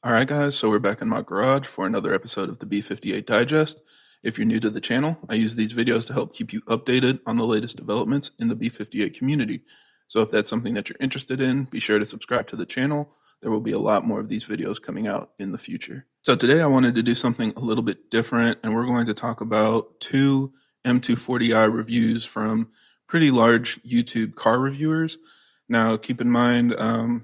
Alright guys, so we're back in my garage for another episode of the B58 Digest. If you're new to the channel, I use these videos to help keep you updated on the latest developments in the B58 community. So if that's something that you're interested in, be sure to subscribe to the channel. There will be a lot more of these videos coming out in the future. So today I wanted to do something a little bit different, and we're going to talk about two M240i reviews from pretty large YouTube car reviewers. Now, keep in mind,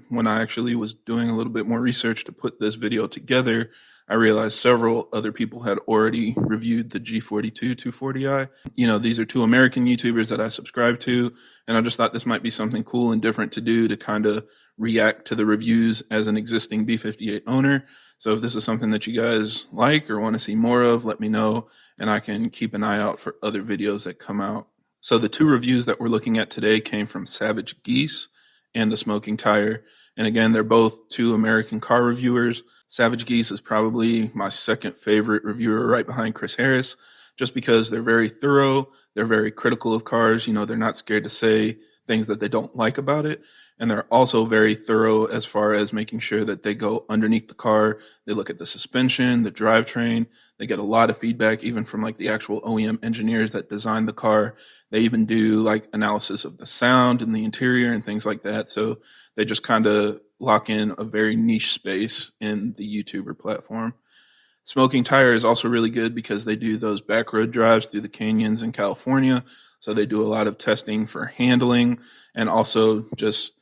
when I actually was doing a little bit more research to put this video together, I realized several other people had already reviewed the G42 240i. These are two American YouTubers that I subscribe to, and I just thought this might be something cool and different to do to kind of react to the reviews as an existing B58 owner. So if this is something that you guys like or want to see more of, let me know, and I can keep an eye out for other videos that come out. So the two reviews that we're looking at today came from Savage Geese and The Smoking Tire. And again, they're both two American car reviewers. Savage Geese is probably my second favorite reviewer, right behind Chris Harris, just because they're very thorough. They're very critical of cars. They're not scared to say things that they don't like about it. And they're also very thorough as far as making sure that they go underneath the car. They look at the suspension, the drivetrain. They get a lot of feedback, even from like the actual OEM engineers that designed the car. They even do like analysis of the sound and the interior and things like that. So they just kind of lock in a very niche space in the YouTuber platform. Smoking Tire is also really good because they do those back road drives through the canyons in California. So they do a lot of testing for handling and also just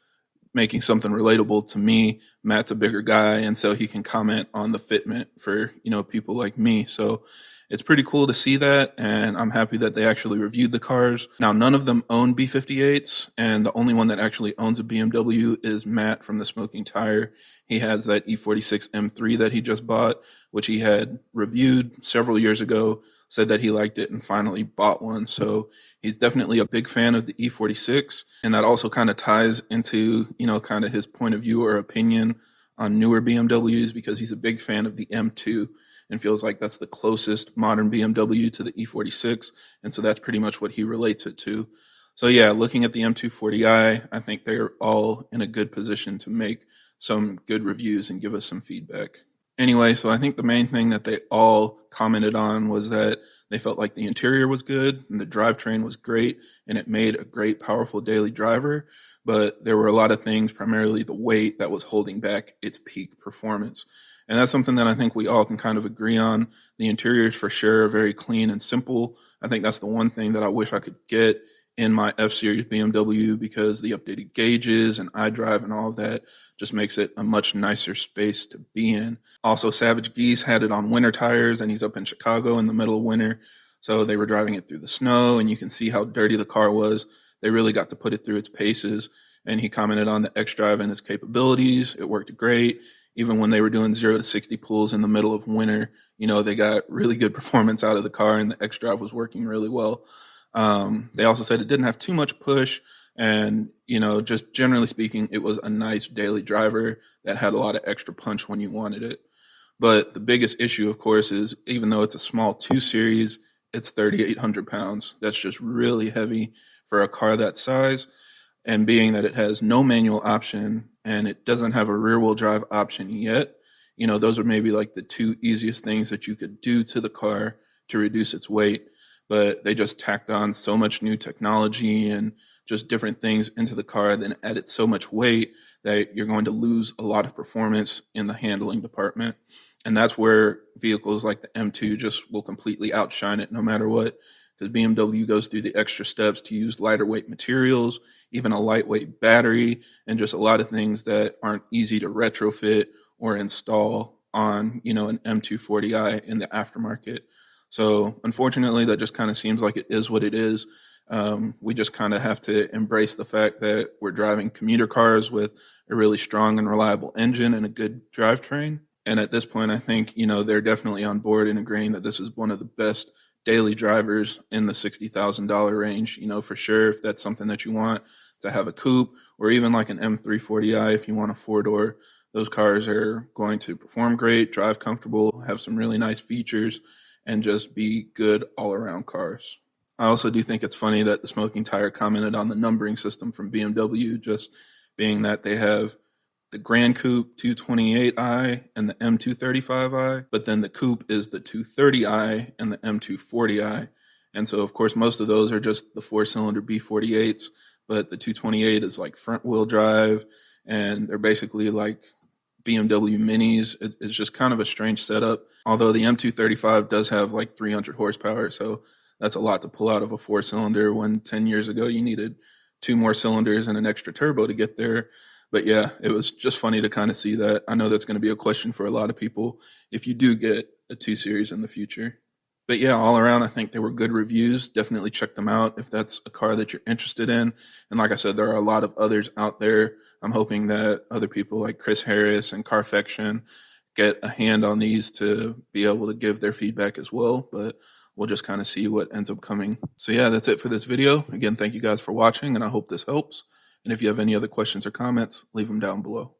making something relatable to me. Matt's a bigger guy, and so he can comment on the fitment for, people like me. So it's pretty cool to see that, and I'm happy that they actually reviewed the cars. Now, none of them own B58s, and the only one that actually owns a BMW is Matt from The Smoking Tire. He has that E46 M3 that he just bought, which he had reviewed several years ago, said that he liked it, and finally bought one. So he's definitely a big fan of the E46, and that also kind of ties into, kind of his point of view or opinion on newer BMWs, because he's a big fan of the M2 and feels like that's the closest modern BMW to the E46, and so that's pretty much what he relates it to. So yeah, looking at the M240i, I think they're all in a good position to make some good reviews and give us some feedback. Anyway, so I think the main thing that they all commented on was that they felt like the interior was good and the drivetrain was great and it made a great, powerful daily driver. But there were a lot of things, primarily the weight, that was holding back its peak performance. And that's something that I think we all can kind of agree on. The interiors for sure are very clean and simple. I think that's the one thing that I wish I could get in my F-Series BMW, because the updated gauges and iDrive and all of that just makes it a much nicer space to be in. Also, Savage Geese had it on winter tires, and he's up in Chicago in the middle of winter. So they were driving it through the snow, and you can see how dirty the car was. They really got to put it through its paces. And he commented on the X-Drive and its capabilities. It worked great. Even when they were doing 0 to 60 pulls in the middle of winter, they got really good performance out of the car, and the X-Drive was working really well. They also said it didn't have too much push, and just generally speaking, it was a nice daily driver that had a lot of extra punch when you wanted it. But the biggest issue, of course, is even though it's a small 2 Series, it's 3,800 pounds. That's just really heavy for a car that size. And being that it has no manual option and it doesn't have a rear-wheel drive option yet, those are maybe like the two easiest things that you could do to the car to reduce its weight. But they just tacked on so much new technology and just different things into the car, then added so much weight that you're going to lose a lot of performance in the handling department. And that's where vehicles like the M2 just will completely outshine it no matter what, because BMW goes through the extra steps to use lighter weight materials, even a lightweight battery, and just a lot of things that aren't easy to retrofit or install on, an M240i in the aftermarket. So unfortunately, that just kind of seems like it is what it is. We just kind of have to embrace the fact that we're driving commuter cars with a really strong and reliable engine and a good drivetrain. And at this point, I think, they're definitely on board and agreeing that this is one of the best daily drivers in the $60,000 range, for sure. If that's something that you want to have a coupe, or even like an M340i, if you want a 4-door, those cars are going to perform great, drive comfortable, have some really nice features, and just be good all around cars. I also do think it's funny that the Smoking Tire commented on the numbering system from BMW, just being that they have the Grand Coupe 228i and the M235i, but then the Coupe is the 230i and the M240i. And so, of course, most of those are just the 4-cylinder B58s, but the 228 is like front wheel drive, and they're basically like BMW Minis. It's just kind of a strange setup. Although the M235 does have like 300 horsepower, so that's a lot to pull out of a 4-cylinder when 10 years ago you needed 2 more cylinders and an extra turbo to get there. But yeah, it was just funny to kind of see that. I know that's going to be a question for a lot of people if you do get a 2 Series in the future. But yeah, all around, I think they were good reviews. Definitely check them out if that's a car that you're interested in. And like I said, there are a lot of others out there. I'm hoping that other people like Chris Harris and Carfection get a hand on these to be able to give their feedback as well. But we'll just kind of see what ends up coming. So yeah, that's it for this video. Again, thank you guys for watching, and I hope this helps. And if you have any other questions or comments, leave them down below.